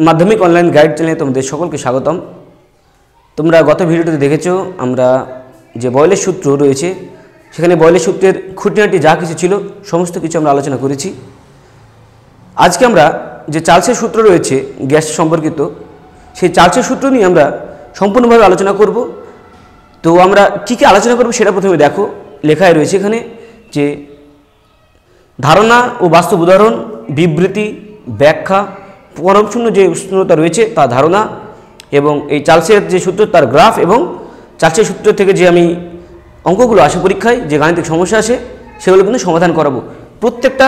মাধ্যমিক online guide চ্যানেলে তোমাদের সকলকে স্বাগতম। তোমরা গত ভিডিওতে দেখেছো আমরা যে বয়লের সূত্র রয়েছে সেখানে বয়লের সূত্রের খুঁটিনাটি যা কিছু ছিল সমস্ত কিছু আমরা আলোচনা করেছি। আজকে আমরা যে চার্লসের সূত্র রয়েছে গ্যাস সম্পর্কিত সেই চার্লসের সূত্র নিয়ে আমরা সম্পূর্ণভাবে আলোচনা করব। তো আমরা কী কী আলোচনা করব সেটা প্রথমে দেখো, লেখায় রয়েছে এখানে যে ধারণা ও বাস্তব উদাহরণ, বিবৃতি, ব্যাখ্যা, পরমশূন্য যে উষ্ণতা রয়েছে তার ধারণা এবং এই চার্লসের যে সূত্র তার গ্রাফ এবং চার্লসের সূত্র থেকে যে আমি অঙ্কগুলো আসে পরীক্ষায় যে গাণিতিক সমস্যা আসে সেগুলো কিন্তু সমাধান করাবো। প্রত্যেকটা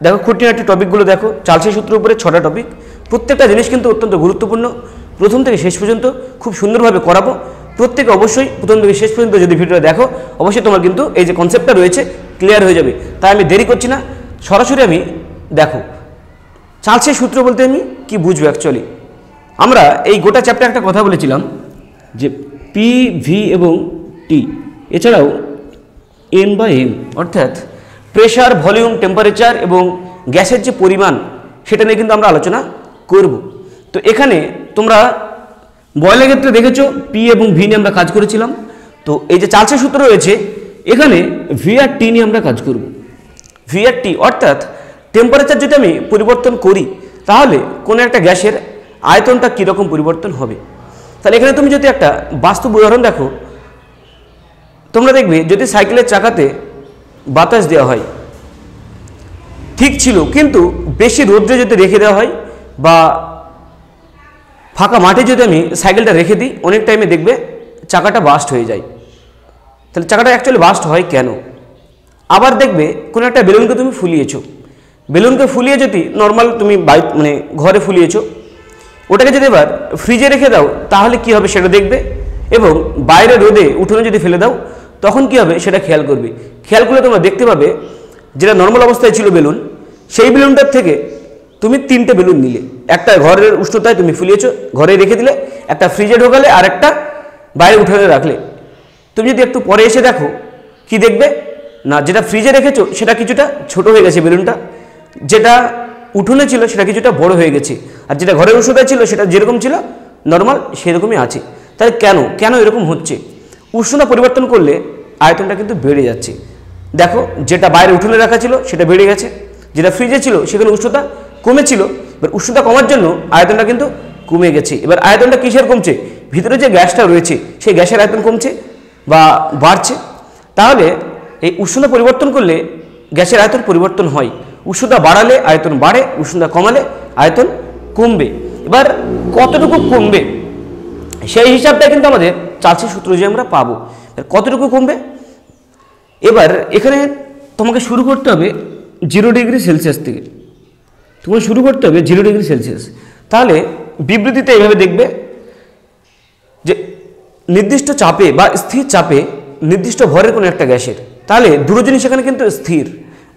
দেখো খুঁটিনাটি টপিকগুলো দেখো, চার্লসের সূত্রের উপরে 6টা টপিক, প্রত্যেকটা জিনিস কিন্তু অত্যন্ত গুরুত্বপূর্ণ। প্রথম থেকে শেষ পর্যন্ত খুব সুন্দরভাবে করাবো। প্রত্যেকে অবশ্যই প্রথম থেকে শেষ পর্যন্ত যদি ভিডিওটা দেখো অবশ্যই তোমার কিন্তু এই যে কনসেপ্টটা রয়েছে ক্লিয়ার হয়ে যাবে। তাই আমি দেরি করছি না, সরাসরি আমি দেখো চার্লসের সূত্র বলতে আমি কি বুঝবো। অ্যাকচুয়ালি আমরা এই গোটা চ্যাপ্টারে একটা কথা বলেছিলাম যে পি, ভি এবং টি, এছাড়াও এন বাই এম অর্থাৎ প্রেশার, ভলিউম, টেম্পারেচার এবং গ্যাসের যে পরিমাণ সেটা নিয়ে কিন্তু আমরা আলোচনা করব। তো এখানে তোমরা বয়লের ক্ষেত্রে দেখেছো পি এবং ভি নিয়ে আমরা কাজ করেছিলাম। তো এই যে চার্লসের সূত্র রয়েছে এখানে ভি আর টি নিয়ে আমরা কাজ করব। ভি আর টি অর্থাৎ টেম্পারেচার যদি আমি পরিবর্তন করি তাহলে কোনো একটা গ্যাসের আয়তনটা কীরকম পরিবর্তন হবে। তাহলে এখানে তুমি যদি একটা বাস্তব উদাহরণ দেখো, তোমরা দেখবে যদি সাইকেলের চাকাতে বাতাস দেওয়া হয় ঠিক ছিল, কিন্তু বেশি রোদ্রে যদি রেখে দেওয়া হয় বা ফাঁকা মাঠে যদি আমি সাইকেলটা রেখে দিই অনেক টাইমে দেখবে চাকাটা বাস্ট হয়ে যায়। তাহলে চাকাটা অ্যাকচুয়ালি বাস্ট হয় কেন? আবার দেখবে কোনো একটা বেলুনকে তুমি ফুলিয়েছো, বেলুনকে ফুলিয়ে যদি নর্মাল তুমি মানে ঘরে ফুলিয়েছো, ওটাকে যদি এবার ফ্রিজে রেখে দাও তাহলে কি হবে সেটা দেখবে, এবং বাইরে রোদে উঠোনে যদি ফেলে দাও তখন কি হবে সেটা খেয়াল করবে। খেয়াল করলে তোমরা দেখতে পাবে যেটা নর্মাল অবস্থায় ছিল বেলুন, সেই বেলুনটার থেকে তুমি 3টে বেলুন নিলে, একটা ঘরের উষ্ণতায় তুমি ফুলিয়েছো ঘরে রেখে দিলে, একটা ফ্রিজে ঢোকালে আর একটা বাইরে উঠোনে রাখলে। তুমি যদি একটু পরে এসে দেখো কি দেখবে না, যেটা ফ্রিজে রেখেছো সেটা কিছুটা ছোট হয়ে গেছে বেলুনটা, যেটা উঠোনে ছিল সেটা কিছুটা বড় হয়ে গেছে, আর যেটা ঘরের উষ্ণতায় ছিল সেটা যেরকম ছিল নর্মাল সেরকমই আছে। তাহলে কেন এরকম হচ্ছে? উষ্ণতা পরিবর্তন করলে আয়তনটা কিন্তু বেড়ে যাচ্ছে। দেখো যেটা বাইরে উঠোনে রাখা ছিল সেটা বেড়ে গেছে, যেটা ফ্রিজে ছিল সেখানে উষ্ণতা কমেছিল, এবার উষ্ণতা কমার জন্য আয়তনটা কিন্তু কমে গেছে। এবার আয়তনটা কিসের কমছে? ভিতরে যে গ্যাসটা রয়েছে সেই গ্যাসের আয়তন কমছে বা বাড়ছে। তাহলে এই উষ্ণতা পরিবর্তন করলে গ্যাসের আয়তন পরিবর্তন হয়, উষ্ণতা বাড়ালে আয়তন বাড়ে, উষ্ণতা কমালে আয়তন কমবে। এবার কতটুকু কমবে সেই হিসাবটা কিন্তু আমাদের চার্লসের সূত্র যে আমরা পাবো, কতটুকু কমবে। এবার এখানে তোমাকে শুরু করতে হবে 0 ডিগ্রি সেলসিয়াস থেকে, তোমাকে শুরু করতে হবে 0 ডিগ্রি সেলসিয়াস। তাহলে বিবৃতিতে এইভাবে দেখবে যে নির্দিষ্ট চাপে বা স্থির চাপে নির্দিষ্ট ভরের কোনো একটা গ্যাসের, তাহলে দুটো জিনিস এখানে কিন্তু স্থির।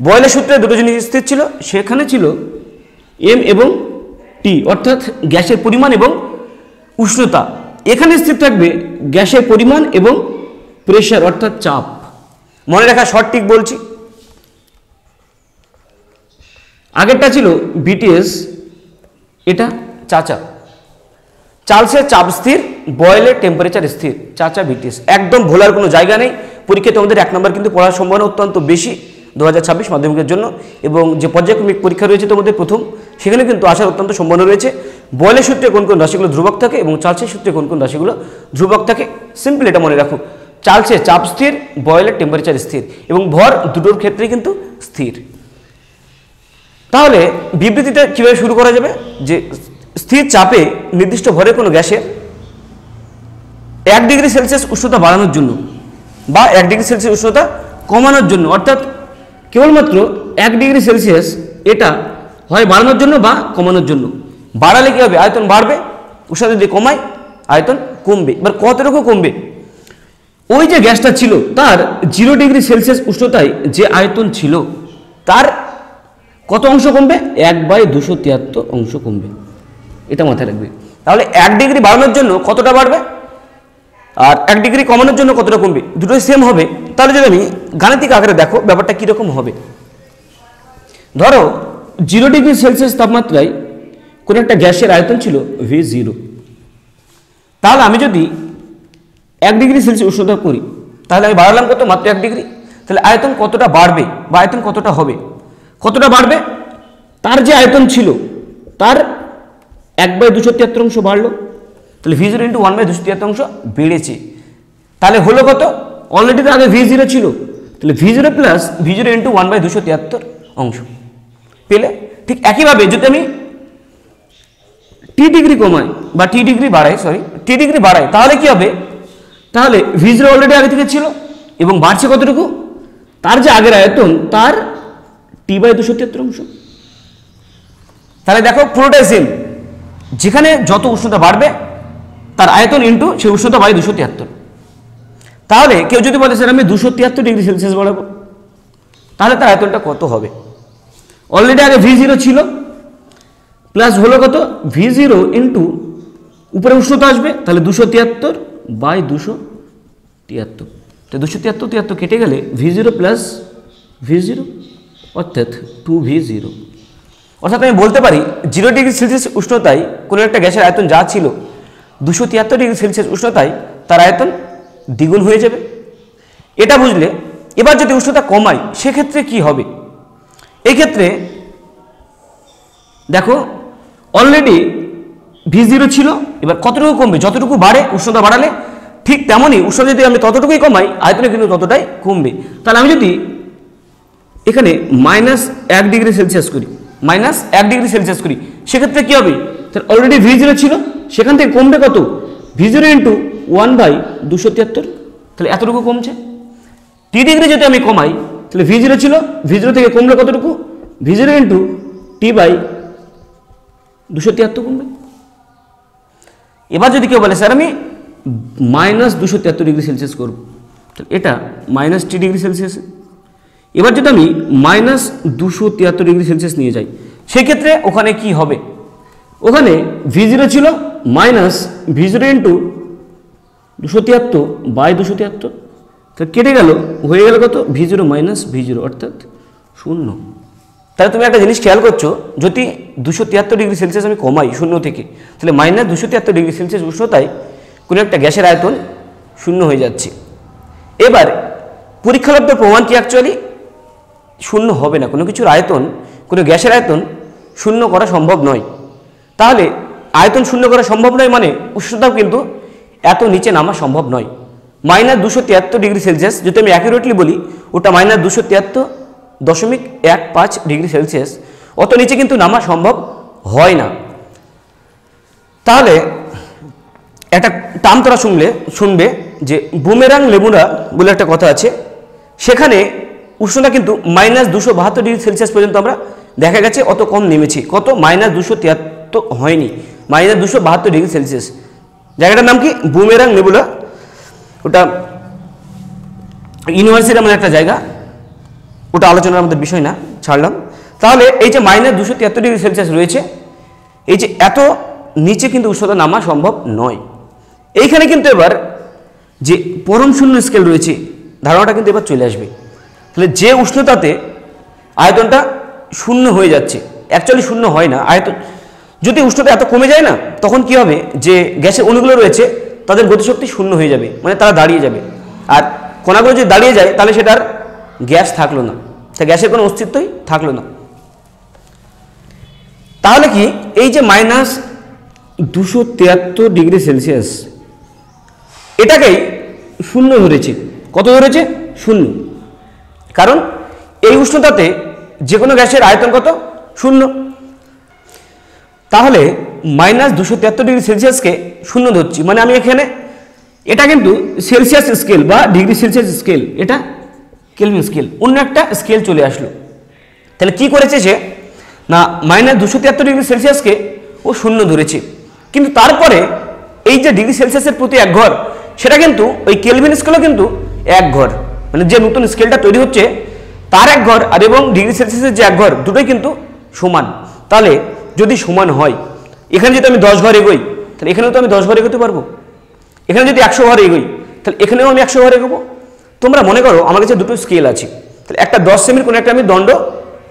বয়লের সূত্রে দুটো জিনিস স্থির ছিল, সেখানে ছিল এম এবং টি অর্থাৎ গ্যাসের পরিমাণ এবং উষ্ণতা। এখানে স্থির থাকবে গ্যাসের পরিমাণ এবং প্রেশার অর্থাৎ চাপ। মনে রাখা সঠিক বলছি, আগেরটা ছিল বিটিএস, এটা চাচা। চার্লসের চাপ স্থির, বয়লের টেম্পারেচার স্থির, চাচা বিটিএস। একদম ভোলার কোনো জায়গা নেই। পরীক্ষায় তোমাদের 1 নম্বর কিন্তু পড়ার সম্ভাবনা অত্যন্ত বেশি 2026 মাধ্যমিকের জন্য, এবং যে পর্যায়ক্রমিক পরীক্ষা রয়েছে তোমাদের প্রথম, সেখানে কিন্তু আসার অত্যন্ত সম্ভাবনা রয়েছে। বয়লের সূত্রে কোন কোন রাশিগুলো ধ্রুবক থাকে এবং চার্লসের সূত্রে কোন কোন রাশিগুলো ধ্রুবক থাকে। সিম্পল এটা মনে রাখো, চার্লসের চাপ স্থির, বয়লের টেম্পারেচার স্থির এবং ভর দুটোর ক্ষেত্রে কিন্তু স্থির। তাহলে বিবৃতিটা কীভাবে শুরু করা যাবে? যে স্থির চাপে নির্দিষ্ট ভরে কোনো গ্যাসের 1 ডিগ্রি সেলসিয়াস উষ্ণতা বাড়ানোর জন্য বা 1 ডিগ্রি সেলসিয়াস উষ্ণতা কমানোর জন্য, অর্থাৎ কেবলমাত্র 1 ডিগ্রি সেলসিয়াস এটা হয় বাড়ানোর জন্য বা কমানোর জন্য। বাড়ালে কী হবে? আয়তন বাড়বে, উষ্ণতা যদি কমায় আয়তন কমবে। এবার কতটুকু কমবে? ওই যে গ্যাসটা ছিল তার 0 ডিগ্রি সেলসিয়াস উষ্ণতায় যে আয়তন ছিল তার কত অংশ কমবে? 1/273 অংশ কমবে, এটা মাথায় রাখবে। তাহলে 1 ডিগ্রি বাড়ানোর জন্য কতটা বাড়বে আর 1 ডিগ্রি কমানোর জন্য কতটা কমবে, দুটোই সেম হবে। তাহলে যদি আমি গাণিতিক আকারে দেখো ব্যাপারটা কীরকম হবে, ধরো 0 ডিগ্রি সেলসিয়াস তাপমাত্রায় কোনো একটা গ্যাসের আয়তন ছিল V0, তাহলে আমি যদি 1 ডিগ্রি সেলসিয়াস উষ্ণতা করি, তাহলে আমি বাড়ালাম কত? মাত্র 1 ডিগ্রি। তাহলে আয়তন কতটা বাড়বে বা আয়তন কতটা হবে? কতটা বাড়বে? তার যে আয়তন ছিল তার 1/273 অংশ বাড়লো, তাহলে V0 × 1/273 অংশ বেড়েছে। তাহলে হলো কত? অলরেডি তো আগে V0 ছিল, তাহলে V0 প্লাস V0 × 1/273 অংশ পেলে। ঠিক একইভাবে যদি আমি T ডিগ্রি কমাই বা T ডিগ্রি বাড়াই, তাহলে কি হবে? তাহলে V0 অলরেডি আগে থেকে ছিল এবং বাড়ছে কতটুকু? তার যে আগের আয়তন তার T/273 অংশ। তাহলে দেখো পুরোটাই সেম, যেখানে যত উষ্ণতা বাড়বে তার আয়তন ইন্টু সেই উষ্ণতা বাই 273। তাহলে কেউ যদি বলে স্যার আমি 273 ডিগ্রি সেলসিয়াস বাড়াবো, তাহলে তার আয়তনটা কত হবে? অলরেডি আগে V0 ছিল, প্লাস হলো কত? V0 ইন্টু উপরে উষ্ণতা আসবে, তাহলে 273/273। তো 273 কেটে গেলে V0 প্লাস V0 অর্থাৎ 2V0। অর্থাৎ আমি বলতে পারি 0 ডিগ্রি সেলসিয়াস উষ্ণতায় কোনো একটা গ্যাসের আয়তন যা ছিল 273 ডিগ্রি সেলসিয়াস উষ্ণতায় তার আয়তন দ্বিগুণ হয়ে যাবে। এটা বুঝলে এবার যদি উষ্ণতা কমাই সেক্ষেত্রে কি হবে? এই ক্ষেত্রে দেখো অলরেডি V0 ছিল, এবার কতটুকু কমবে? যতটুকু বাড়ে উষ্ণতা বাড়ালে ঠিক তেমনই উষ্ণতা যদি আমি ততটুকুই কমাই আয়তনে কিন্তু ততটাই কমবে। তাহলে আমি যদি এখানে -1 ডিগ্রি সেলসিয়াস করি, -1 ডিগ্রি সেলসিয়াস করি, সেক্ষেত্রে কি হবে? তাহলে অলরেডি V0 ছিল, সেখান থেকে কমবে কত? V0 × 1/273, তাহলে এতটুকু কমছে। T ডিগ্রি যদি আমি কমাই, তাহলে V0 ছিল, V0 থেকে কমলে কতটুকু? V0 × T/273 কমবে। এবার যদি কেউ বলে স্যার আমি -273 ডিগ্রি সেলসিয়াস করব, তাহলে এটা -T ডিগ্রি সেলসিয়াস। এবার যদি আমি -273 ডিগ্রি সেলসিয়াস নিয়ে যাই, সেক্ষেত্রে ওখানে কি হবে? ওখানে V0 ছিল -V0 × 273/273, তো কেটে গেল, হয়ে গেল কত? V0 - V0 অর্থাৎ 0। তাহলে তুমি একটা জিনিস খেয়াল করছো, যদি 273 ডিগ্রি সেলসিয়াস আমি কমাই 0 থেকে, তাহলে -273 ডিগ্রি সেলসিয়াস উষ্ণতায় কোনো একটা গ্যাসের আয়তন 0 হয়ে যাচ্ছে। এবার পরীক্ষালব্ধ প্রমাণ কি অ্যাকচুয়ালি 0 হবে না। কোনো কিছুর আয়তন, কোনো গ্যাসের আয়তন 0 করা সম্ভব নয়। তাহলে আয়তন 0 করা সম্ভব নয় মানে উষ্ণতাও কিন্তু এত নিচে নামা সম্ভব নয়। -273 ডিগ্রি সেলসিয়াস যদি আমি অ্যাকুরেটলি বলি, ওটা -273.15 ডিগ্রি সেলসিয়াস, অত নিচে কিন্তু নামা সম্ভব হয় না। তাহলে একটা টার্ম তোরা শুনবে যে বুমেরাং লেমুরা বলে একটা কথা আছে, সেখানে উষ্ণতা কিন্তু -272 ডিগ্রি সেলসিয়াস পর্যন্ত আমরা দেখা গেছে অত কম নেমেছি। কত? -273 হয়নি, -272 ডিগ্রি সেলসিয়াস। জায়গাটার নাম কি? Boomerang nebula. ওটা ইউনিভার্সিটির আমাদের একটা জায়গা, ওটা আলোচনার আমাদের বিষয় না, ছাড়লাম। তাহলে এই যে -273 ডিগ্রি সেলসিয়াস রয়েছে, এই যে এত নিচে কিন্তু উষ্ণতা নামা সম্ভব নয়। এইখানে কিন্তু এবার যে পরম শূন্য স্কেল রয়েছে ধারণাটা কিন্তু এবার চলে আসবে। তাহলে যে উষ্ণতাতে আয়তনটা 0 হয়ে যাচ্ছে, অ্যাকচুয়ালি 0 হয় না আয়তন, যদি উষ্ণতা এত কমে যায় না, তখন কি হবে? যে গ্যাসের অণুগুলো রয়েছে তাদের গতিশক্তি 0 হয়ে যাবে, মানে তারা দাঁড়িয়ে যাবে। আর কণাগুলো যদি দাঁড়িয়ে যায় তাহলে সেটার গ্যাস থাকলো না, তা গ্যাসের কোনো অস্তিত্বই থাকলো না। তাহলে কি এই যে -273 ডিগ্রি সেলসিয়াস এটাকেই 0 ধরেছে। কত ধরেছে? 0। কারণ এই উষ্ণতাতে যে কোনো গ্যাসের আয়তন কত? 0। তাহলে -273 ডিগ্রি সেলসিয়াসকে 0 ধরছি, মানে আমি এখানে, এটা কিন্তু সেলসিয়াস স্কেল বা ডিগ্রি সেলসিয়াস স্কেল, এটা কেলভিন স্কেল, অন্য একটা স্কেল চলে আসলো। তাহলে কি করেছে সে না, -273 ডিগ্রি সেলসিয়াসকে ও 0 ধরেছে, কিন্তু তারপরে এই যে ডিগ্রি সেলসিয়াসের প্রতি 1 ঘর, সেটা কিন্তু ওই কেলভিন স্কেলও কিন্তু 1 ঘর, মানে যে নতুন স্কেলটা তৈরি হচ্ছে তার 1 ঘর আর এবং ডিগ্রি সেলসিয়াসের যে 1 ঘর, দুটোই কিন্তু সমান। তাহলে যদি সমান হয়, এখানে যদি আমি 10 ঘর এগোই, তাহলে এখানেও তো আমি 10 ঘর এগোতে পারবো। এখানে যদি 100 ঘর এগোই, তাহলে এখানেও আমি 100 ঘর এগোবো। তোমরা মনে করো আমার কাছে দুটো স্কেল আছে, তাহলে একটা 10 সেমির কোনো একটা আমি দণ্ড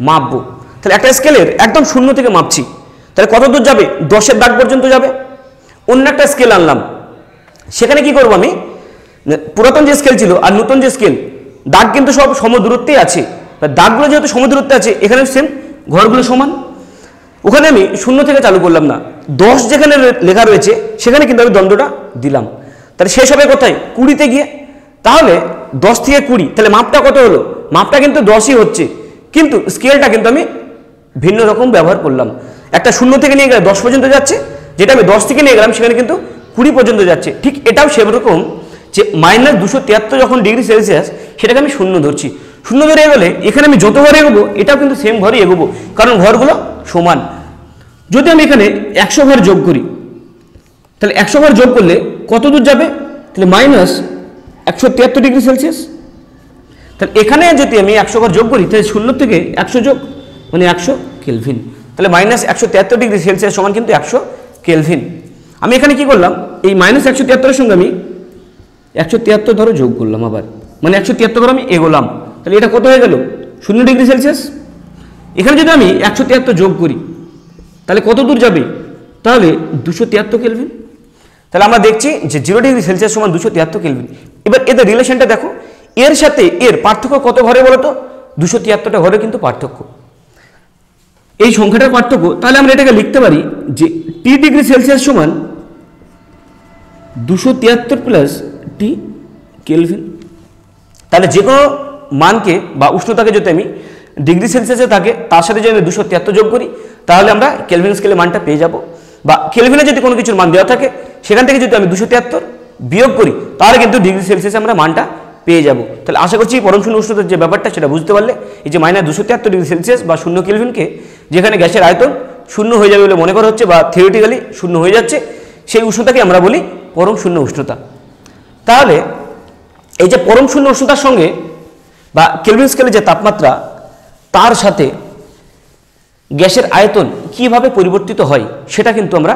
মাপবো, তাহলে একটা স্কেলের একদম 0 থেকে মাপছি, তাহলে কত দূর যাবে? 10-এর দাগ পর্যন্ত যাবে। অন্য একটা স্কেল আনলাম, সেখানে কি করব আমি, পুরাতন যে স্কেল ছিল আর নতুন যে স্কেল, দাগ কিন্তু সব সমদূরত্বেই আছে। দাগগুলো যেহেতু সমদূরত্বে আছে, এখানে সেম ঘরগুলো সমান। ওখানে আমি 0 থেকে চালু করলাম না, 10 যেখানে লেখা রয়েছে সেখানে কিন্তু আমি দ্বন্দ্বটা দিলাম। তাহলে শেষ হবে কোথায়? 20-তে গিয়ে। তাহলে 10 থেকে 20, তাহলে মাপটা কত হলো? মাপটা কিন্তু 10ই হচ্ছে, কিন্তু স্কেলটা কিন্তু আমি ভিন্ন রকম ব্যবহার করলাম। একটা 0 থেকে নিয়ে গেলে 10 পর্যন্ত যাচ্ছে, যেটা আমি 10 থেকে নিয়ে গেলাম সেখানে কিন্তু 20 পর্যন্ত যাচ্ছে। ঠিক এটাও সেরকম, যে -273 যখন ডিগ্রি সেলসিয়াস, সেটাকে আমি 0 ধরছি। 0 ধরে এগোলে এখানে আমি যত ঘরে এগোবো এটাও কিন্তু সেম ঘরে এগোবো, কারণ ঘরগুলো সমান। যদি আমি এখানে 100 ঘর যোগ করি, তাহলে 100 ঘর যোগ করলে কত দূর যাবে? তাহলে -173 ডিগ্রি সেলসিয়াস। তাহলে এখানে যদি আমি 100 ঘর যোগ করি, তাহলে 0 থেকে 100 যোগ মানে 100 কেলভিন। তাহলে -173 ডিগ্রি সেলসিয়াস সমান কিন্তু 100 কেলভিন। আমি এখানে কি করলাম, এই -173-এর সঙ্গে আমি 173 ধরো যোগ করলাম আবার, মানে 173 ঘর আমি এগোলাম। তাহলে এটা কত হয়ে গেল? 0 ডিগ্রি সেলসিয়াস। এখানে যদি আমি 173 যোগ করি, তাহলে কত দূর যাবে? তাহলে 273 কেলভিন। তাহলে আমরা দেখছি যে 0 ডিগ্রি সেলসিয়াস সমান 273 কেলভিন। এবার এদের রিলেশনটা দেখো, এর সাথে এর পার্থক্য কত ঘরে বলো তো? 273টা ঘরে কিন্তু পার্থক্য, এই সংখ্যাটার পার্থক্য। তাহলে আমরা এটাকে লিখতে পারি যে টি ডিগ্রি সেলসিয়াস সমান 273 প্লাস টি কেলভিন। তাহলে যে কোনো মানকে বা উষ্ণতাকে যদি আমি ডিগ্রি সেলসিয়াসে থাকে, তার সাথে যদি আমি 273 যোগ করি, তাহলে আমরা কেলভিন স্কেলে মানটা পেয়ে যাব। বা কেলভিনে যদি কোনো কিছুর মান দেওয়া থাকে, সেখান থেকে যদি আমি 273 বিয়োগ করি, তাহলে কিন্তু ডিগ্রি সেলসিয়াসে আমরা মানটা পেয়ে যাব। তাহলে আশা করছি পরম শূন্য উষ্ণতার যে ব্যাপারটা সেটা বুঝতে পারলে। এই যে -273 ডিগ্রি সেলসিয়াস বা 0 কেলভিনকে, যেখানে গ্যাসের আয়তন 0 হয়ে যাবে বলে মনে করা হচ্ছে বা থিওরিটিক্যালি 0 হয়ে যাচ্ছে, সেই উষ্ণতাকে আমরা বলি পরম শূন্য উষ্ণতা। তাহলে এই যে পরম শূন্য উষ্ণতার সঙ্গে বা কেলভিন স্কেলে যে তাপমাত্রা, তার সাথে গ্যাসের আয়তন কিভাবে পরিবর্তিত হয় সেটা কিন্তু আমরা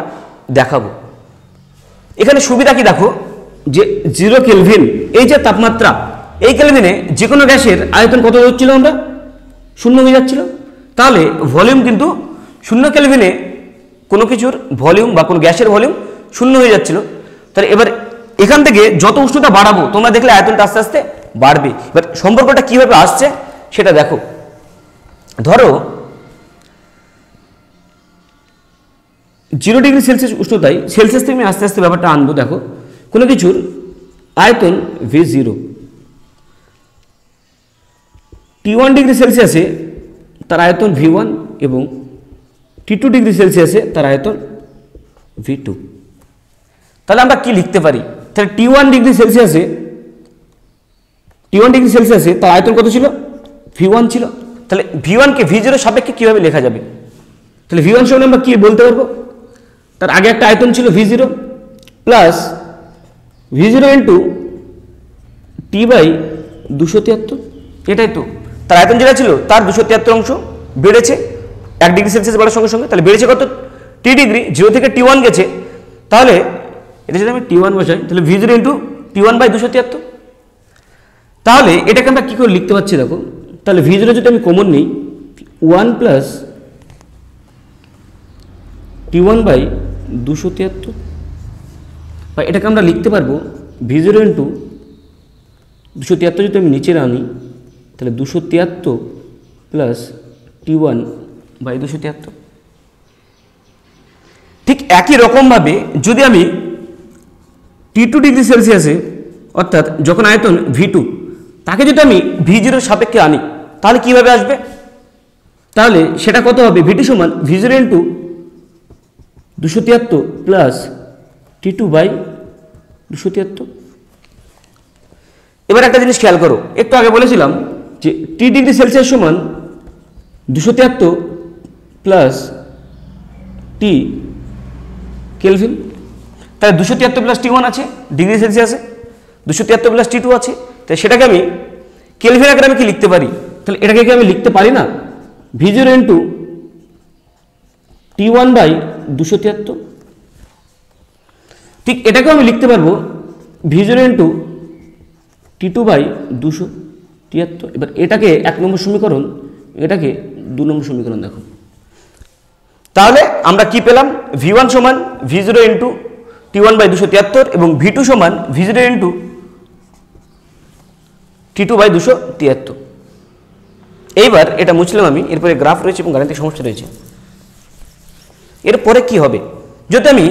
দেখাবো। এখানে সুবিধা কি দেখো, যে 0 কেলভিন এই যে তাপমাত্রা, এই কেলভিনে যে কোনো গ্যাসের আয়তন কত হচ্ছিল? আমরা 0 হয়ে যাচ্ছিল। তাহলে ভলিউম কিন্তু 0 কেলভিনে কোনো কিছুর ভলিউম বা কোনো গ্যাসের ভলিউম 0 হয়ে যাচ্ছিল। তাহলে এবার এখান থেকে যত উষ্ণতা বাড়াবো, তোমরা দেখলে আয়তনটা আস্তে আস্তে বাড়বে। এবার সম্পর্কটা কিভাবে আসছে সেটা দেখো। ধরো 0 ডিগ্রি সেলসিয়াস উষ্ণতায়, সেলসিয়াস থেকে আমি আস্তে আস্তে ব্যাপারটা আনবো। দেখো, কোনো কিছুর আয়তন V0, T1 ডিগ্রি সেলসিয়াসে তার আয়তন V1 এবং T2 ডিগ্রি সেলসিয়াসে তার আয়তন V2। তাহলে আমরা কি লিখতে পারি? তাহলে T1 ডিগ্রি সেলসিয়াসে তার আয়তন কত ছিল? V1 ছিল। তাহলে V1 কে V0 সাপেক্ষে কিভাবে লেখা যাবে? তাহলে V1 সমান আমরা কি বলতে পারবো? তার আগে একটা আয়তন ছিল V0 plus V0 into T/273, এটাই তো তার আয়তন যেটা ছিল তার 273 অংশ বেড়েছে 1 ডিগ্রি সেলসিয়াস বাড়ার সঙ্গে সঙ্গে। তাহলে বেড়েছে কত? T ডিগ্রি, 0 থেকে T1 গেছে। তাহলে এটা যদি আমি T1 বসাই, তাহলে V0 ইন্টু T1/273। তাহলে এটাকে আমরা কী করে লিখতে পারছি দেখো। তাহলে V0 যদি আমি কমন নিই, 1 প্লাস T1/273, বা এটাকে আমরা লিখতে পারবো V0 ইন্টু 273 যদি আমি নিচে আনি, তাহলে 273 প্লাস T1/273। ঠিক একই রকমভাবে যদি আমি T2 ডিগ্রি সেলসিয়াসে, অর্থাৎ যখন আয়তন V2, তাকে যদি আমি V0 সাপেক্ষে আনি, তাহলে কিভাবে আসবে? তাহলে সেটা কত হবে? V2 সমান V0 ইন্টু 273 প্লাস T2/273। এবার একটা জিনিস খেয়াল করো, একটু আগে বলেছিলাম যে T ডিগ্রি সেলসিয়াস সমান 273 প্লাস T কেলভিন। তাহলে 273 প্লাস T1 আছে ডিগ্রি সেলসিয়াসে, 273 প্লাস T2 আছে। তাই সেটাকে আমি কেলভিন আকারে আমি কি লিখতে পারি? তাহলে এটাকে কি আমি লিখতে পারি না? V0 into T1/273। ঠিক এটাকেও আমি লিখতে পারবো V0 ইন্টু T2/273। এবার এটাকে 1 নম্বর সমীকরণ, এটাকে 2 নম্বর সমীকরণ দেখো। তাহলে আমরা কি পেলাম, V1 সমান V0 ইন্টু T1/273 এবং V2 সমান V0 ইন্টু T2/273। এইবার এটা মুছলাম আমি, এরপরে গ্রাফ রয়েছে এবং গাণিতিক সমস্যা রয়েছে। এরপরে কি হবে, যদি আমি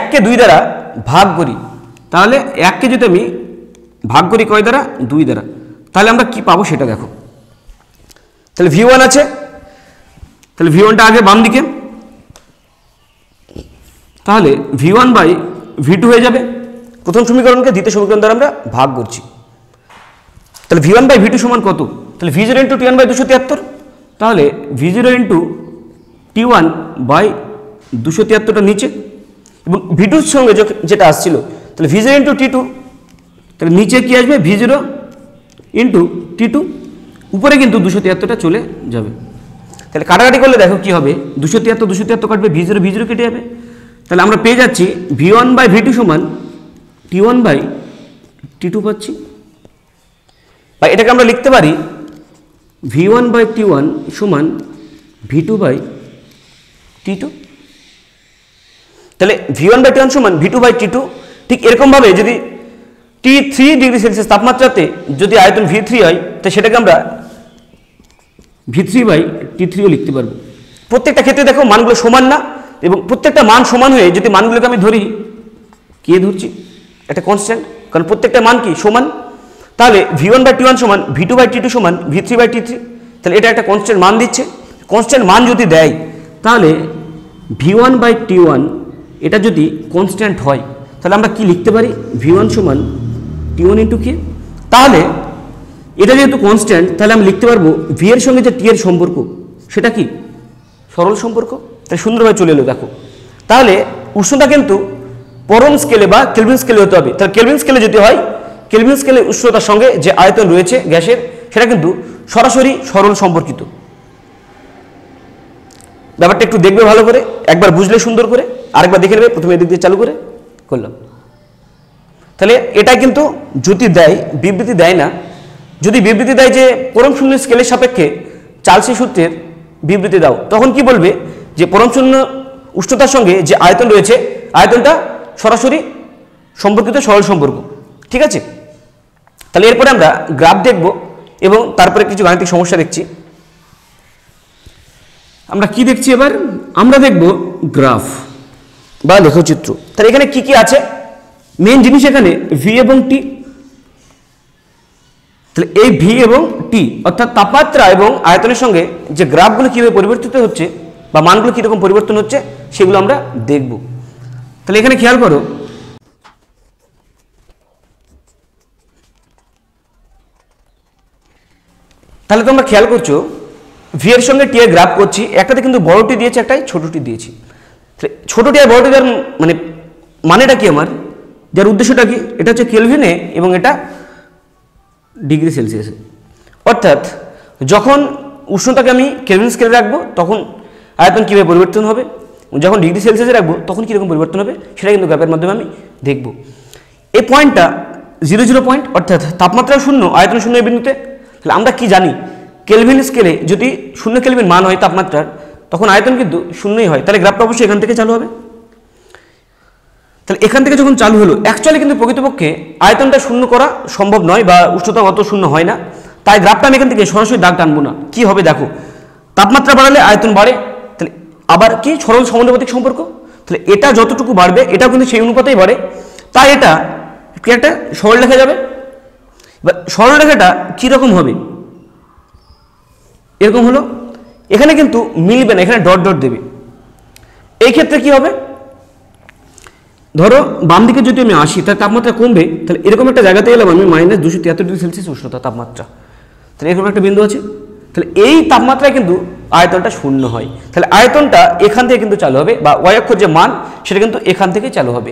1কে 2 দ্বারা ভাগ করি, তাহলে 1কে যদি আমি ভাগ করি কয় দ্বারা, 2 দ্বারা, তাহলে আমরা কি পাবো সেটা দেখো। তাহলে V1 আছে, তাহলে V1টা আগে বাম দিকে, তাহলে V1/V2 হয়ে যাবে। প্রথম সমীকরণকে দ্বিতীয় সমীকরণ দ্বারা আমরা ভাগ করছি। তাহলে V1/V2 সমান কত, তাহলে V0 ইন্টু T1/273, তাহলে V0 ইন্টু T1/273টা নিচে এবং V2 এর সঙ্গে যেটা আসছিল, তাহলে V0 ইন্টু T2, তাহলে নিচে কি আসবে V0 ইন্টু T2, উপরে কিন্তু 273টা চলে যাবে। তাহলে কাটাকাটি করলে দেখো কি হবে, 273 কাটবে, V0 কেটে যাবে। তাহলে আমরা পেয়ে যাচ্ছি V1/V2 সমান T1/T2 পাচ্ছি, বা এটাকে আমরা লিখতে পারি V1/T1 সমান V2/T2। তাহলে V1/T1 সমান V2/T2। ঠিক এরকমভাবে যদি T3 ডিগ্রি সেলসিয়াস তাপমাত্রাতে যদি আয়তন V3 হয়, তো সেটাকে আমরা V3/T3ও লিখতে পারবো। প্রত্যেকটা ক্ষেত্রে দেখো মানগুলো সমান না, এবং প্রত্যেকটা মান সমান হয়ে যদি মানগুলোকে আমি ধরি, কে ধরছি, একটা কনস্ট্যান্ট, কারণ প্রত্যেকটা মান কি সমান। তাহলে V1/T1 সমান V2/T2 সমান V3/T3, তাহলে এটা একটা কনস্ট্যান্ট মান দিচ্ছে। কনস্ট্যান্ট মান যদি দেয়, তাহলে V1/T1 এটা যদি কনস্ট্যান্ট হয়, তাহলে আমরা কি লিখতে পারি, V1 সমান T1 ইন্টু কে। তাহলে এটা যেহেতু কনস্ট্যান্ট, তাহলে আমি লিখতে পারবো V এর সঙ্গে যে T এর সম্পর্ক, সেটা কি সরল সম্পর্ক। তাই সুন্দরভাবে চলে এলো দেখো। তাহলে উষ্ণতা কিন্তু পরম স্কেলে বা কেলভিন স্কেলে হতে হবে। তাহলে কেলভিন স্কেলে যদি হয়, কেলভিন স্কেলে উষ্ণতার সঙ্গে যে আয়তন রয়েছে গ্যাসের, সেটা কিন্তু সরাসরি সরল সম্পর্কিত। ব্যাপারটা একটু দেখবে ভালো করে, একবার বুঝলে সুন্দর করে, আরেকবার দেখে নেবে। প্রথমে এদিক দিয়ে চালু করে করলাম। তাহলে এটা কিন্তু যদি দেয়, বিবৃতি দেয় না। যদি বিবৃতি দেয় যে পরম শূন্য স্কেলের সাপেক্ষে চার্লসি সূত্রের বিবৃতি দাও, তখন কি বলবে যে পরম শূন্য উষ্ণতার সঙ্গে যে আয়তন রয়েছে, আয়তনটা সরাসরি সম্পর্কিত সরল সম্পর্ক। ঠিক আছে, তাহলে এরপরে আমরা গ্রাফ দেখব এবং তারপরে কিছু গাণিতিক সমস্যা দেখছি। আমরা কি দেখছি এবার, আমরা দেখব গ্রাফ বা লেখচিত্র। তাহলে এখানে কি কি আছে, মেন জিনিস এখানে V এবং T। তাহলে এই V এবং T অর্থাৎ তাপমাত্রা এবং আয়তনের সঙ্গে যে গ্রাফগুলো কীভাবে পরিবর্তিত হচ্ছে বা মানগুলো কীরকম পরিবর্তন হচ্ছে, সেগুলো আমরা দেখব। তাহলে এখানে খেয়াল করো, তাহলে তোমরা খেয়াল করছো V এর সঙ্গে T এর গ্রাফ করছি, একটাতে কিন্তু বড়টি দিয়েছে, একটাই ছোটটি দিয়েছি। ছোটটি আর বড়টি দেওয়ার মানেটা কি, আমার যার উদ্দেশ্যটা কি, এটা হচ্ছে কেলভিনে এবং এটা ডিগ্রি সেলসিয়াসে। অর্থাৎ যখন উষ্ণতাকে আমি কেলভিন স্কেলে রাখবো, তখন আয়তন কীভাবে পরিবর্তন হবে, যখন ডিগ্রি সেলসিয়াসে রাখবো তখন কীরকম পরিবর্তন হবে, সেটা কিন্তু গ্রাফের মাধ্যমে আমি দেখব। এই পয়েন্টটা 0 পয়েন্ট, অর্থাৎ তাপমাত্রা শূন্য, আয়তন শূন্য এই বিন্দুতে। তাহলে আমরা কি জানি, কেলভিন স্কেলে যদি 0 কেলভিন মান হয় তাপমাত্রার, তখন আয়তন কিন্তু শূন্যই হয়। তাহলে গ্রাফটা অবশ্যই এখান থেকে চালু হবে। তাহলে এখান থেকে যখন চালু হলো, অ্যাকচুয়ালি কিন্তু প্রকৃতপক্ষে আয়তনটা শূন্য করা সম্ভব নয় বা উষ্ণতা অত শূন্য হয় না। তাই গ্রাফটা আমি এখান থেকে সরাসরি দাগ টানবো না। কি হবে দেখো, তাপমাত্রা বাড়ালে আয়তন বাড়ে, তাহলে আবার কি সরল সমানুপাতিক সম্পর্ক। তাহলে এটা যতটুকু বাড়বে, এটাও কিন্তু সেই অনুপাতেই বাড়ে। তাই এটা কি একটা সরল রেখা যাবে। এবার সরল রেখাটা কীরকম হবে, এরকম হলো। এখানে কিন্তু মিলবে না, এখানে ডট ডট দেবে। এই ক্ষেত্রে কি হবে, ধরো বাম দিকে যদি আমি আসি, তার তাপমাত্রা কমবে। তাহলে এরকম একটা জায়গাতে এলাম আমি, -273 ডিগ্রি সেলসিয়াস উষ্ণতা তাপমাত্রা। তাহলে এরকম একটা বিন্দু আছে। তাহলে এই তাপমাত্রায় কিন্তু আয়তনটা শূন্য হয়। তাহলে আয়তনটা এখান থেকে কিন্তু চালু হবে, বা y অক্ষর যে মান, সেটা কিন্তু এখান থেকে চালু হবে।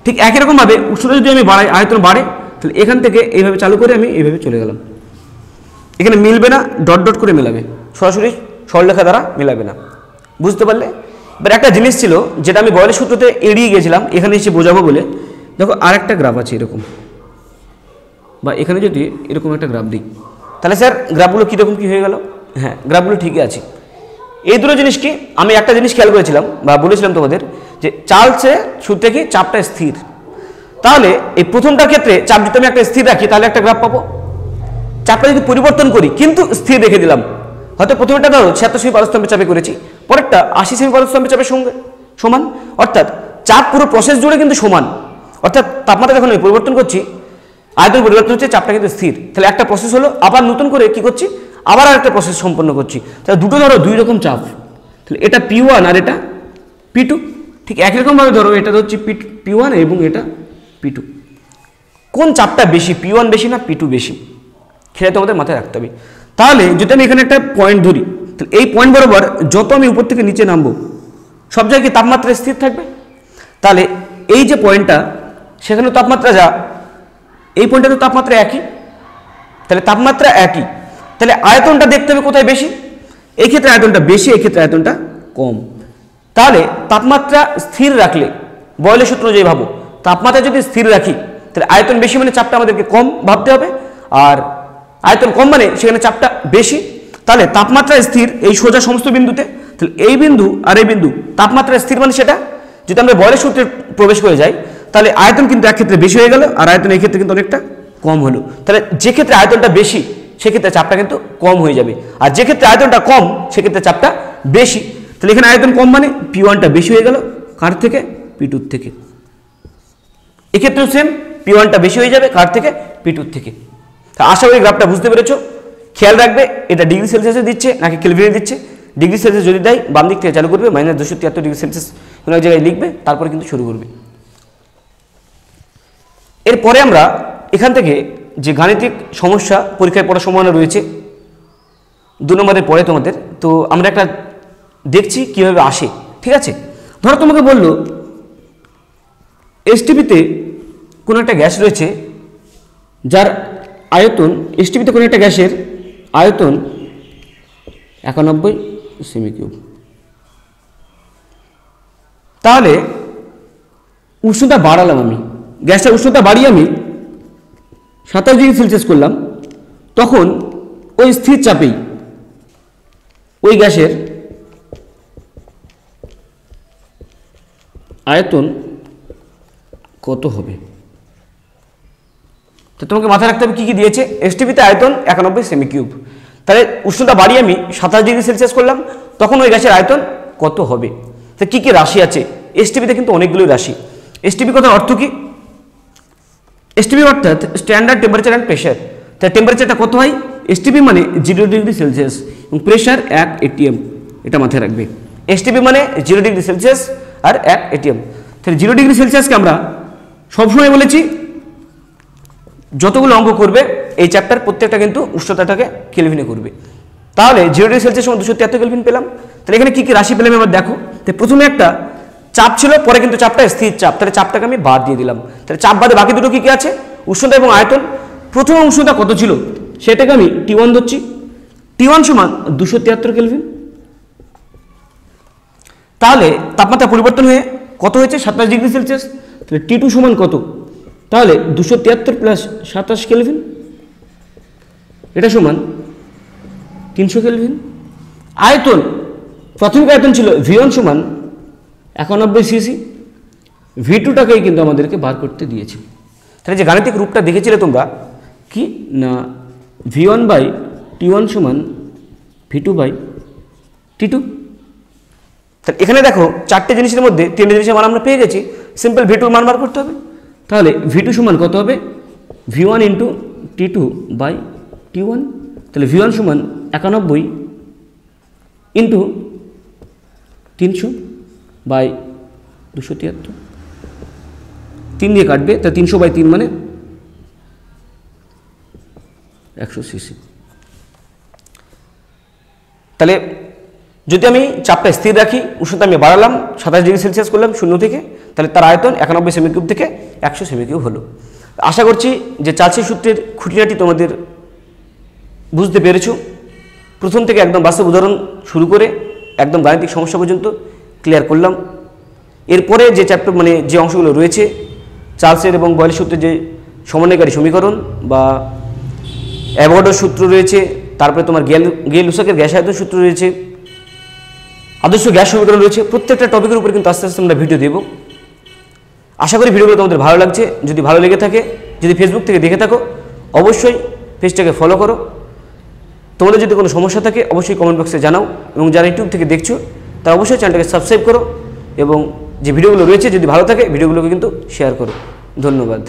ঠিক একই রকমভাবে উষ্ণতা যদি আমি বাড়াই, আয়তন বাড়ে। তাহলে এখান থেকে এইভাবে চালু করে আমি এইভাবে চলে গেলাম। এখানে মিলবে না, ডট ডট করে মেলাবে, সরাসরি সরলরেখা দ্বারা মেলাবে না। বুঝতে পারলে? এবার একটা জিনিস ছিল যেটা আমি বয়লের সূত্রতে এড়িয়ে গেছিলাম, এখানে এসে বোঝাবো বলে। দেখো আরেকটা গ্রাফ আছে এরকম, বা এখানে যদি এরকম একটা গ্রাফ দিই, তাহলে স্যার গ্রাফগুলো কীরকম কী হয়ে গেল? হ্যাঁ, গ্রাফগুলো ঠিকই আছে। এই দুটো জিনিস কি, আমি একটা জিনিস খেয়াল করেছিলাম বা বলেছিলাম তোমাদের যে চার্লসের সূত্রে কি চাপটা স্থির। তাহলে এই প্রথমটার ক্ষেত্রে চাপ যদি আমি একটা স্থির রাখি তাহলে একটা গ্রাফ পাবো, চাপটা যদি পরিবর্তন করি কিন্তু স্থির রেখে দিলাম, হয়তো প্রথমটা ধরো 76 সেমি পারস্তম্ভের চাপে করেছি, পরেরটা 80 সেমি পারস্তম্ভের চাপের সঙ্গে সমান, অর্থাৎ চাপ পুরো প্রসেস জুড়ে কিন্তু সমান। অর্থাৎ তাপমাত্রা যখন আমি পরিবর্তন করছি, আয়তন পরিবর্তন হচ্ছে, চাপটা কিন্তু স্থির। তাহলে একটা প্রসেস হলো, আবার নতুন করে কি করছি, আবার আরেকটা প্রসেস সম্পন্ন করছি। তাহলে দুটো ধরো দুই রকম চাপ, তাহলে এটা P1 আর এটা P2, ঠিক একই রকমভাবে ধরো এটা হচ্ছে P1 এবং এটা P2। কোন চাপটা বেশি, P1 বেশি না P2 বেশি, সেটা তোমাদের মাথায় রাখতে হবে। তাহলে যদি আমি এখানে একটা পয়েন্ট ধরি, তাহলে এই পয়েন্ট বরাবর যত আমি উপর থেকে নিচে নামবো সব জায়গায় তাপমাত্রা স্থির থাকবে। তাহলে এই যে পয়েন্টটা, সেখানে তাপমাত্রা যা, এই পয়েন্টে তো তাপমাত্রা একই, তাহলে তাপমাত্রা একই, তাহলে আয়তনটা দেখতে হবে কোথায় বেশি, এই ক্ষেত্রে আয়তনটা বেশি, এই ক্ষেত্রে আয়তনটা কম। তাহলে তাপমাত্রা স্থির রাখলে, বয়লের সূত্র অনুযায়ী ভাবো, তাপমাত্রা যদি স্থির রাখি তাহলে আয়তন বেশি মানে চাপটা আমাদেরকে কম ভাবতে হবে, আর আয়তন কম মানে সেখানে চাপটা বেশি। তাহলে তাপমাত্রা স্থির এই সোজা সমস্ত বিন্দুতে, তাহলে এই বিন্দু আর এই বিন্দু তাপমাত্রা স্থির মানে সেটা, যদি আমরা বয়লের সূত্রে প্রবেশ করে যাই তাহলে আয়তন কিন্তু এক ক্ষেত্রে বেশি হয়ে গেল আর আয়তন এই ক্ষেত্রে কিন্তু অনেকটা কম হলো। তাহলে যে ক্ষেত্রে আয়তনটা বেশি সেক্ষেত্রে চাপটা কিন্তু কম হয়ে যাবে, আর যে ক্ষেত্রে আয়তনটা কম সেক্ষেত্রে চাপটা বেশি। তাহলে এখানে আয়তন কম মানে P1টা বেশি হয়ে গেল, কার থেকে, P2 থেকে। এক্ষেত্রেও সেম, P1টা বেশি হয়ে যাবে, কার থেকে, P2 থেকে। তা আশা করি গ্রাফটা বুঝতে পেরেছো। খেয়াল রাখবে এটা ডিগ্রি সেলসিয়াসে দিচ্ছে নাকি কেলভিনে দিচ্ছে। ডিগ্রি সেলসিয়াস যদি দেয় বাম দিক থেকে চালু করবে, -273 ডিগ্রি সেলসিয়াস কোনো এক জায়গায় লিখবে, তারপরে কিন্তু শুরু করবে। এরপরে আমরা এখান থেকে যে গাণিতিক সমস্যা পরীক্ষায় পড়ার সম্ভাবনা রয়েছে 2 নম্বরের পরে তোমাদের, তো আমরা একটা দেখছি কীভাবে আসে, ঠিক আছে। ধরো তোমাকে বললো এসটিপিতে কোনো একটা গ্যাস রয়েছে যার আয়তন, এসটিপিতে কোনো একটা গ্যাসের আয়তন 91 সেমি কিউব। তাহলে উষ্ণতা বাড়ালাম আমি, গ্যাসটার উষ্ণতা বাড়িয়ে আমি 27 ডিগ্রি সেলসিয়াস করলাম, তখন ওই স্থির চাপেই ওই গ্যাসের আয়তন কত হবে। তো তোমাকে মাথায় রাখতে হবে কী কী দিয়েছে। এসটিপিতে আয়তন 91 সেমি কিউব, তাহলে উষ্ণতা বাড়িয়ে আমি 27 ডিগ্রি সেলসিয়াস করলাম, তখন ওই গ্যাসের আয়তন কত হবে। তো কী কী রাশি আছে, এসটিপিতে কিন্তু অনেকগুলো রাশি। এসটিপি কথার অর্থ কি, এসটিপি অর্থাৎ স্ট্যান্ডার্ড টেম্পারেচার অ্যান্ড প্রেশার। তার টেম্পারেচারটা কত হয়, এসটিপি মানে 0 ডিগ্রি সেলসিয়াস এবং প্রেশার 1 atm, এটা মাথায় রাখবে। এসটিপি মানে 0 ডিগ্রি সেলসিয়াস আর 1 atm। তাহলে 0 ডিগ্রি সেলসিয়াসকে আমরা সবসময় বলেছি, যতগুলো অঙ্ক করবে এই চ্যাপ্টার প্রত্যেকটা কিন্তু উষ্ণতাটাকে কেলভিনে করবে। তাহলে 0 ডিগ্রি সেলসিয়াস সমান 273 কেলভিন পেলাম। তাহলে এখানে কী কী রাশি পেলাম এবার দেখো। তো প্রথমে একটা চাপ ছিল, পরে কিন্তু চাপটা স্থির চাপ, তাহলে চাপটাকে আমি বাদ দিয়ে দিলাম। তাহলে চাপ বাদে বাকি দুটো কী কী আছে, উষ্ণতা এবং আয়তন। প্রথম উষ্ণতা কত ছিল সেটাকে আমি T1 ধরছি, T1 সমান 273 কেলভিন। তাহলে তাপমাত্রা পরিবর্তন হয়ে কত হয়েছে, 27 ডিগ্রি সেলসিয়াস। তাহলে T2 সমান কত, তাহলে 273 প্লাস 27 কেলভিন, এটা সমান 300 কেলভিন। আয়তন, প্রাথমিক আয়তন ছিল V1 সমান 91 সিসি, V2টাকেই কিন্তু আমাদেরকে বার করতে দিয়েছে। তাহলে যে গাণিতিক রূপটা দেখেছিলে তোমরা কি না, V1/T1 সমান V2/T2। তাহলে এখানে দেখো 4টে জিনিসের মধ্যে 3টে জিনিসের মান আমরা পেয়ে গেছি, সিম্পল V2 মান বার করতে হবে। তাহলে V2 সমান কত হবে, V1 ইন্টু T2/T1। তাহলে V1 সমান 91 ইন্টু 300/273, 3 দিয়ে কাটবে, তা 300/3 মানে 100 সিসি। তাহলে যদি আমি চাপটা স্থির রাখি, উষ্ণতা আমি বাড়ালাম, 27 ডিগ্রি সেলসিয়াস করলাম 0 থেকে, তাহলে তার আয়তন 91 সেমি কিউব থেকে 100 সেমি কিউব হলো। আশা করছি যে চার্লসের সূত্রের খুঁটিনাটি তোমাদের বুঝতে পেরেছো। প্রথম থেকে একদম বাস্তব উদাহরণ শুরু করে একদম গাণিতিক সমস্যা পর্যন্ত ক্লিয়ার করলাম। এরপরে যে চ্যাপ্টার মানে যে অংশগুলো রয়েছে, চার্লসের এবং বয়লের সূত্রের যে সমন্বয়কারী সমীকরণ বা অ্যাভোগাড্রোর সূত্র রয়েছে, তারপরে তোমার গেল-লুসাকের গ্যাস আয়তন সূত্র রয়েছে, আদর্শ গ্যাস সমীকরণ রয়েছে। প্রত্যেকটা টপিকের উপর কিন্তু আস্তে আস্তে আমরা ভিডিও দেব। আশা করি ভিডিওগুলো তোমাদের ভালো লাগছে। যদি ভালো লেগে থাকে, যদি ফেসবুক থেকে দেখে থাকো, অবশ্যই পেজটাকে ফলো করো। তোমাদের যদি কোনো সমস্যা থাকে অবশ্যই কমেন্ট বক্সে জানাও, এবং যারা ইউটিউব থেকে দেখছো তারা অবশ্যই চ্যানেলটাকে সাবস্ক্রাইব করো, এবং যে ভিডিওগুলো রয়েছে যদি ভালো থাকে ভিডিওগুলোকে কিন্তু শেয়ার করো। ধন্যবাদ।